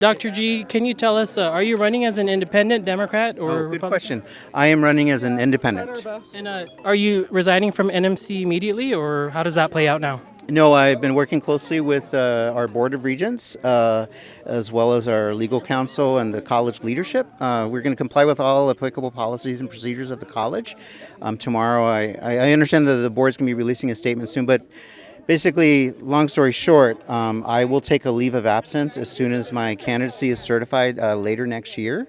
Dr. G, can you tell us, are you running as an independent Democrat or Good Republican? question. I am running as an independent. And are you resigning from NMC immediately, or how does that play out now? No, I've been working closely with our Board of Regents, as well as our legal counsel and the college leadership. We're going to comply with all applicable policies and procedures of the college. Tomorrow, I understand that the board's going to be releasing a statement soon, but basically, long story short, I will take a leave of absence as soon as my candidacy is certified later next year.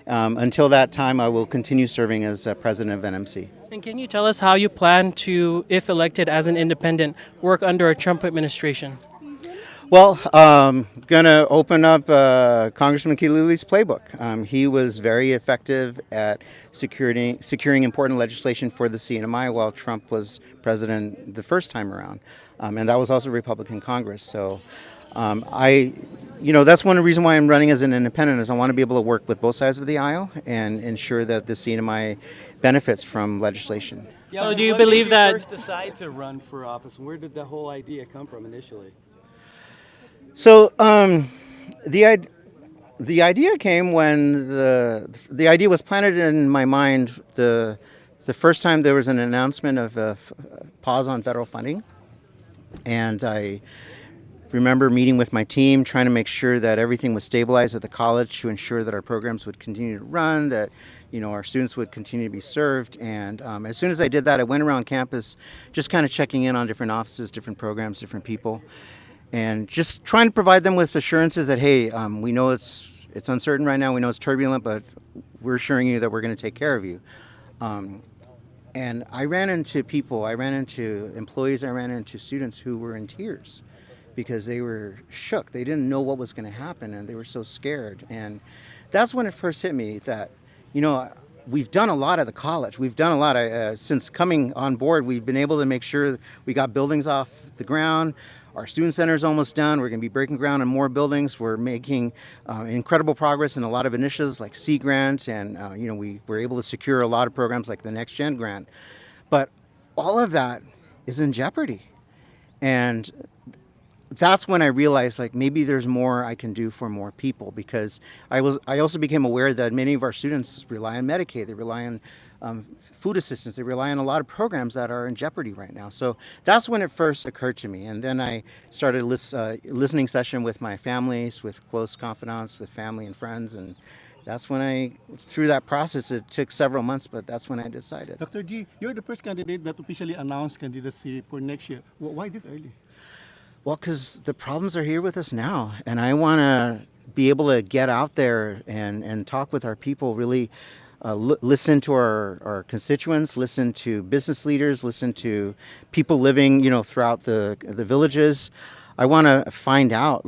Until that time, I will continue serving as president of NMC. And can you tell us how you plan to, if elected as an independent, work under a Trump administration? Well, gonna open up Congressman Kilili's playbook. He was very effective at securing important legislation for the CNMI while Trump was president the first time around, and that was also Republican Congress. So, that's one reason why I'm running as an independent is I want to be able to work with both sides of the aisle and ensure that the CNMI benefits from legislation. So do you believe that? First decide to run for office? Where did the whole idea come from initially? So the idea came when the idea was planted in my mind the first time there was an announcement of a pause on federal funding, and I remember meeting with my team trying to make sure that everything was stabilized at the college to ensure that our programs would continue to run, that our students would continue to be served. And as soon as I did that, I went around campus just kind of checking in on different offices, different programs, different people, and just trying to provide them with assurances that, hey, we know it's uncertain right now, we know it's turbulent, but we're assuring you that we're going to take care of you. And I ran into people, I ran into employees, I ran into students who were in tears because they were shook. They didn't know what was going to happen, and they were so scared. And that's when it first hit me that, we've done a lot at the college. We've done a lot. Since coming on board, we've been able to make sure we got buildings off the ground. Our student center is almost done. We're going to be breaking ground on more buildings. We're making incredible progress in a lot of initiatives like Sea Grant, and we were able to secure a lot of programs like the Next Gen Grant. But all of that is in jeopardy. And that's when I realized maybe there's more I can do for more people, because I also became aware that many of our students rely on Medicaid, they rely on food assistance, they rely on a lot of programs that are in jeopardy right now. So that's when it first occurred to me, and then I started listening session with my families, with close confidants, with family and friends, and that's when through that process, it took several months, but that's when I decided. Dr. G, you're the first candidate that officially announced candidacy for next year. Why this early? Well, because the problems are here with us now, and I want to be able to get out there and talk with our people, really listen to our constituents, listen to business leaders, listen to people living, throughout the villages. I want to find out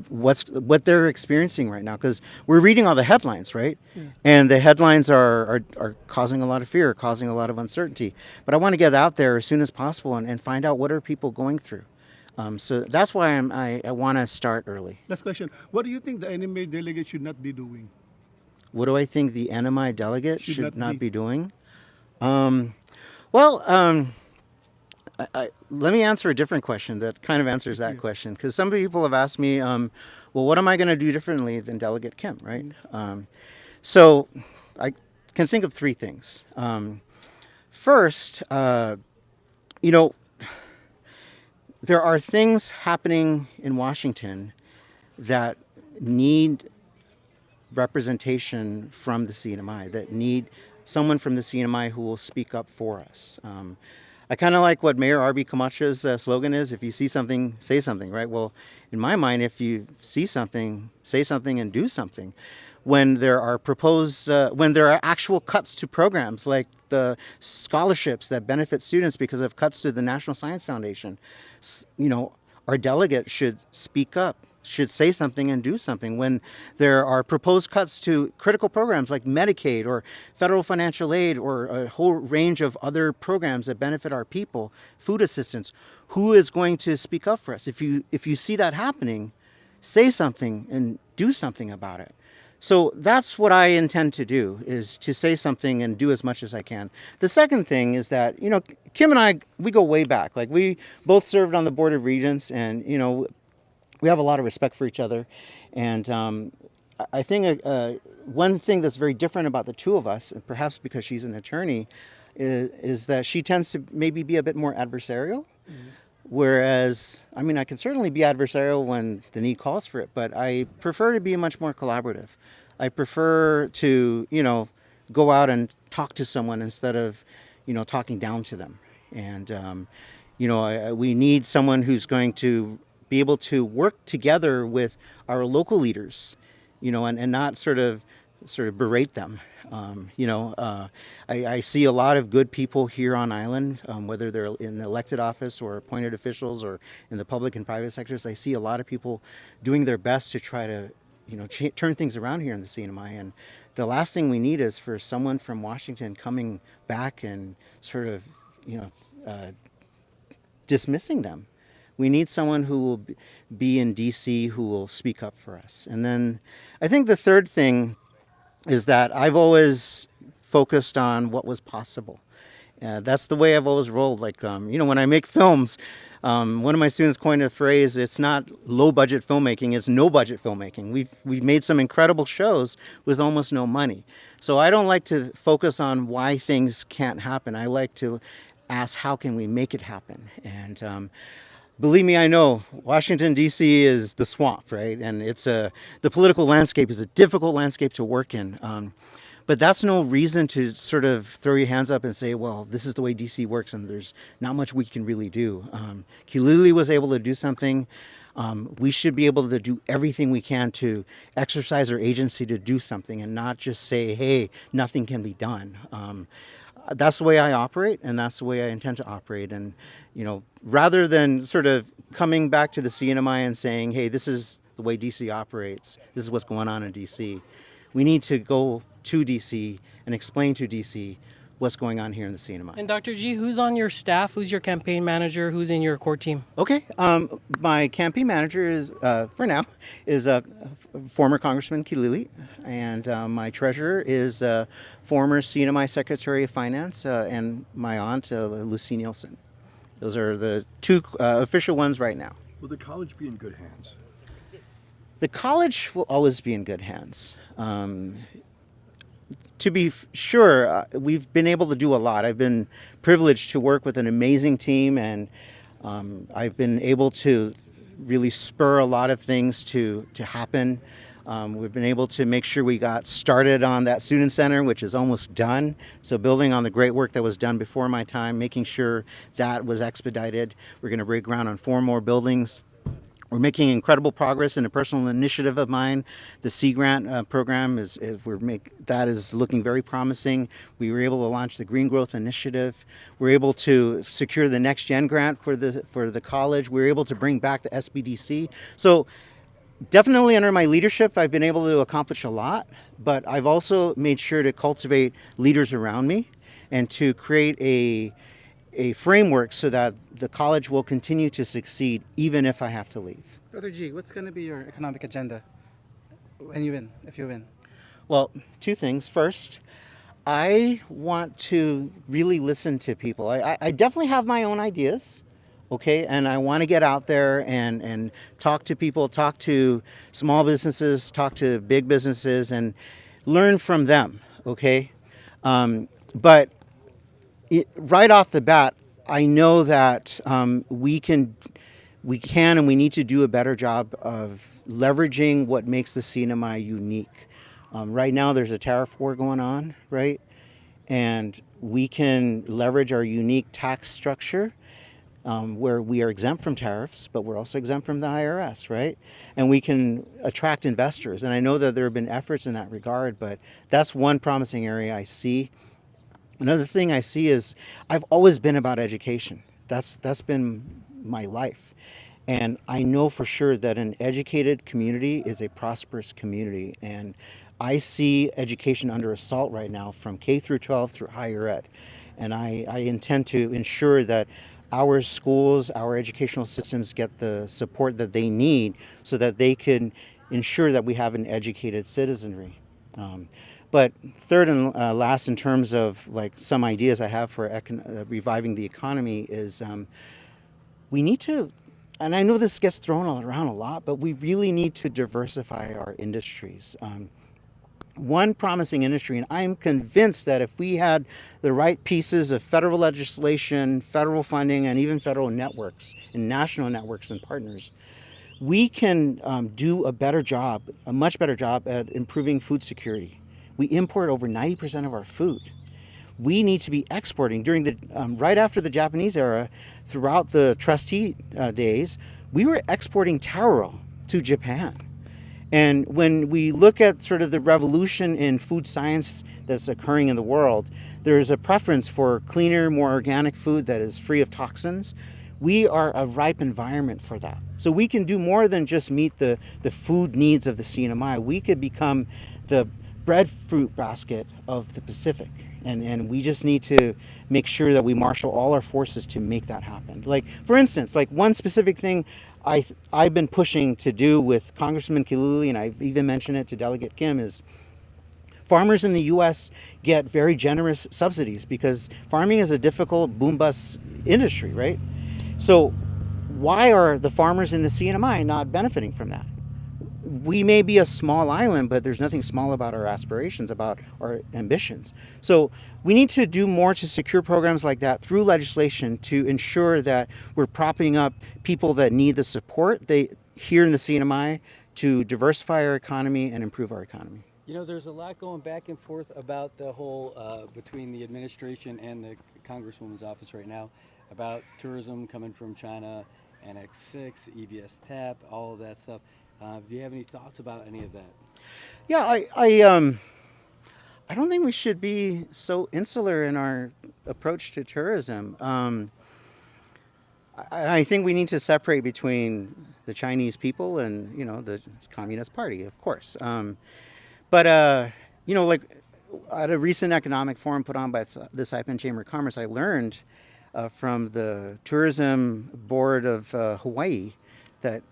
what they're experiencing right now, because we're reading all the headlines, right? Yeah. And the headlines are causing a lot of fear, causing a lot of uncertainty. But I want to get out there as soon as possible and find out what are people going through. So that's why I want to start early. Last question. What do you think the NMA delegate should not be doing? What do I think the NMI delegate should not be doing? Let me answer a different question that kind of answers that question. Because some people have asked me, what am I going to do differently than Delegate Kim, right? So I can think of three things. First, there are things happening in Washington that need representation from the CNMI, that need someone from the CNMI who will speak up for us. I kind of like what Mayor R.B. Camacho's slogan is: if you see something, say something, right? Well, in my mind, if you see something, say something and do something. When there are when there are actual cuts to programs like the scholarships that benefit students because of cuts to the National Science Foundation, our delegate should speak up, should say something and do something. When there are proposed cuts to critical programs like Medicaid or federal financial aid or a whole range of other programs that benefit our people, food assistance, who is going to speak up for us? If you see that happening, say something and do something about it. So that's what I intend to do, is to say something and do as much as I can. The second thing is that, Kim and I, we go way back. We both served on the Board of Regents, and, we have a lot of respect for each other, and I think one thing that's very different about the two of us, and perhaps because she's an attorney, is that she tends to maybe be a bit more adversarial. Whereas, I mean, I can certainly be adversarial when the need calls for it, but I prefer to be much more collaborative. I prefer to, go out and talk to someone instead of, talking down to them. And, we need someone who's going to be able to work together with our local leaders, and not sort of berate them. I see a lot of good people here on island, whether they're in elected office or appointed officials or in the public and private sectors. I see a lot of people doing their best to try to, turn things around here in the CNMI. And the last thing we need is for someone from Washington coming back and sort of, dismissing them. We need someone who will be in DC who will speak up for us. And then I think the third thing is that I've always focused on what was possible. That's the way I've always rolled. Like, when I make films, one of my students coined a phrase, it's not low budget filmmaking, it's no budget filmmaking. We've made some incredible shows with almost no money. So I don't like to focus on why things can't happen. I like to ask, how can we make it happen? And believe me, I know Washington, D.C. is the swamp, right? And the political landscape is a difficult landscape to work in. But that's no reason to sort of throw your hands up and say, well, this is the way D.C. works and there's not much we can really do. Kiluli was able to do something. We should be able to do everything we can to exercise our agency to do something and not just say, hey, nothing can be done. That's the way I operate, and that's the way I intend to operate. And, rather than sort of coming back to the CNMI and saying, hey, this is the way DC operates, this is what's going on in DC, we need to go to DC and explain to DC what's going on here in the CNMI. And Dr. G, who's on your staff? Who's your campaign manager? Who's in your core team? Okay, my campaign manager is, for now, is former Congressman Kilili, and my treasurer is former CNMI Secretary of Finance and my aunt, Lucy Nielsen. Those are the two official ones right now. Will the college be in good hands? The college will always be in good hands. To be sure, we've been able to do a lot. I've been privileged to work with an amazing team, and I've been able to really spur a lot of things to happen. We've been able to make sure we got started on that student center, which is almost done. So building on the great work that was done before my time, making sure that was expedited. We're going to break ground on 4 more buildings. We're making incredible progress in a personal initiative of mine. The Sea Grant program that is looking very promising. We were able to launch the Green Growth Initiative. We're able to secure the Next Gen grant for the college. We were able to bring back the SBDC. So definitely under my leadership, I've been able to accomplish a lot, but I've also made sure to cultivate leaders around me and to create a framework so that the college will continue to succeed even if I have to leave. Dr. G, what's going to be your economic agenda when you win, if you win? Well, 2 things. First, I want to really listen to people. I definitely have my own ideas, okay? And I want to get out there and talk to people, talk to small businesses, talk to big businesses, and learn from them, okay? But right off the bat, I know that we can and we need to do a better job of leveraging what makes the CNMI unique. Right now, there's a tariff war going on, right? And we can leverage our unique tax structure where we are exempt from tariffs, but we're also exempt from the IRS, right? And we can attract investors. And I know that there have been efforts in that regard, but that's one promising area I see. Another thing I see is I've always been about education. That's been my life. And I know for sure that an educated community is a prosperous community. And I see education under assault right now from K through 12 through higher ed. And I intend to ensure that our schools, our educational systems get the support that they need so that they can ensure that we have an educated citizenry. But third and last, in terms of like some ideas I have for reviving the economy, is we need to and I know this gets thrown around a lot, but we really need to diversify our industries. One promising industry, and I'm convinced that if we had the right pieces of federal legislation, federal funding, and even federal networks and national networks and partners, we can do a better job, a much better job at improving food security. We import over 90% of our food. We need to be exporting. During the right after the Japanese era, throughout the trustee days, we were exporting taro to Japan. And when we look at sort of the revolution in food science that's occurring in the world, there is a preference for cleaner, more organic food that is free of toxins. We are a ripe environment for that. So we can do more than just meet the food needs of the CNMI. We could become the breadfruit basket of the Pacific. And we just need to make sure that we marshal all our forces to make that happen. Like, for instance, like one specific thing I've been pushing to do with Congressman Kiluli, and I've even mentioned it to Delegate Kim, is farmers in the U.S. get very generous subsidies because farming is a difficult boom-bust industry, right? So why are the farmers in the CNMI not benefiting from that? We may be a small island, but there's nothing small about our aspirations, about our ambitions. So we need to do more to secure programs like that through legislation to ensure that we're propping up people that need the support here in the CNMI to diversify our economy and improve our economy. You know, there's a lot going back and forth about the whole, between the administration and the Congresswoman's office right now, about tourism coming from China, NX6, EBS TAP, all of that stuff. Do you have any thoughts about any of that? Yeah, I don't think we should be so insular in our approach to tourism. I think we need to separate between the Chinese people and, the Communist Party, of course. But like at a recent economic forum put on by the Saipan Chamber of Commerce, I learned from the tourism board of Hawaii that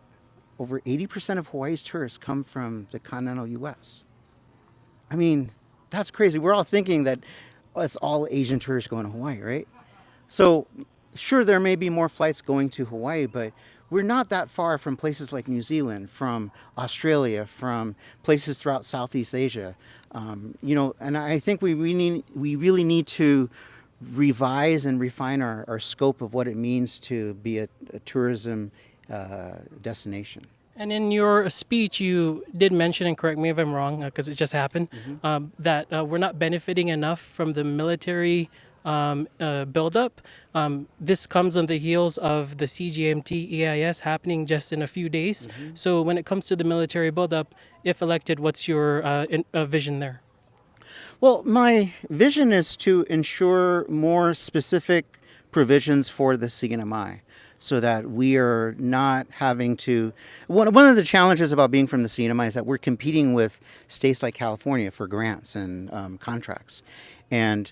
over 80% of Hawaii's tourists come from the continental U.S. I mean, that's crazy. We're all thinking that it's all Asian tourists going to Hawaii, right? So, sure, there may be more flights going to Hawaii, but we're not that far from places like New Zealand, from Australia, from places throughout Southeast Asia. And I think we really need to revise and refine our scope of what it means to be a tourism destination. And in your speech, you did mention, and correct me if I'm wrong, because it just happened, that we're not benefiting enough from the military buildup. This comes on the heels of the CGMT EIS happening just in a few days. So when it comes to the military buildup, if elected, what's your vision there? Well, my vision is to ensure more specific provisions for the CNMI, so that we are not having to. One of the challenges about being from the CNMI is that we're competing with states like California for grants and contracts. And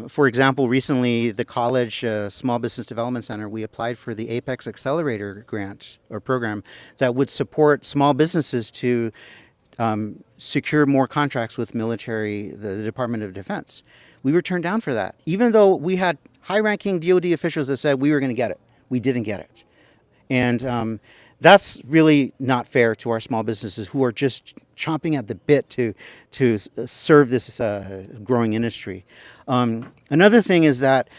for example, recently the College Small Business Development Center, we applied for the Apex Accelerator grant or program that would support small businesses to secure more contracts with the Department of Defense. We were turned down for that, even though we had high-ranking DoD officials that said we were going to get it. We didn't get it. And that's really not fair to our small businesses who are just chomping at the bit to serve this growing industry. Another thing is that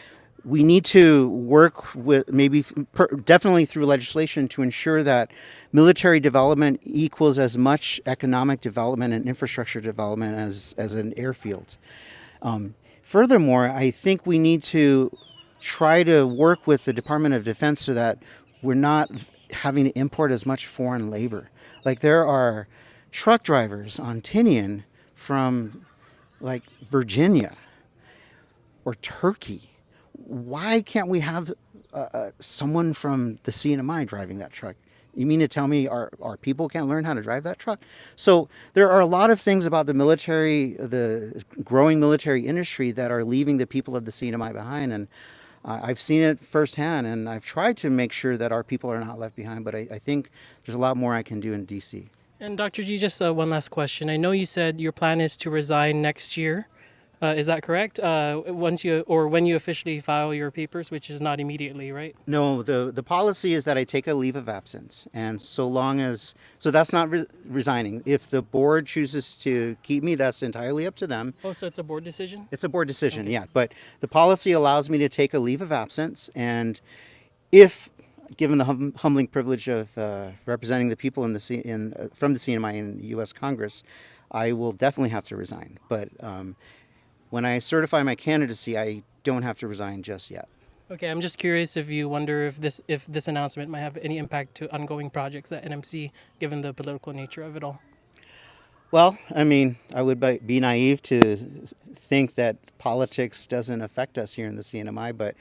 we need to work with definitely through legislation to ensure that military development equals as much economic development and infrastructure development as an airfield. Furthermore, I think we need to try to work with the Department of Defense so that we're not having to import as much foreign labor. Like there are truck drivers on Tinian from like Virginia or Turkey. Why can't we have someone from the CNMI driving that truck? You mean to tell me our people can't learn how to drive that truck? So there are a lot of things about the growing military industry that are leaving the people of the CNMI behind. And I've seen it firsthand, and I've tried to make sure that our people are not left behind, but I think there's a lot more I can do in D.C. And Dr. G, just one last question. I know you said your plan is to resign next year. Is that correct? Once you or when you officially file your papers, which is not immediately, right? No, the policy is that I take a leave of absence, and so that's not resigning. If the board chooses to keep me, that's entirely up to them. Oh, so it's a board decision. It's a board decision, yeah. But the policy allows me to take a leave of absence, and if given the humbling privilege of representing the people in from the CNMI in U.S. Congress, I will definitely have to resign. But when I certify my candidacy, I don't have to resign just yet. Okay, I'm just curious if you wonder if this announcement might have any impact to ongoing projects at NMC, given the political nature of it all. Well, I mean, I would be naive to think that politics doesn't affect us here in the CNMI, but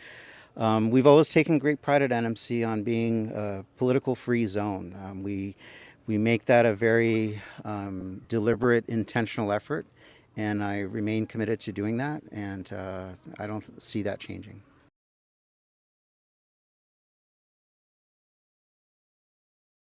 we've always taken great pride at NMC on being a political-free zone. We make that a very deliberate, intentional effort, and I remain committed to doing that, and I don't see that changing.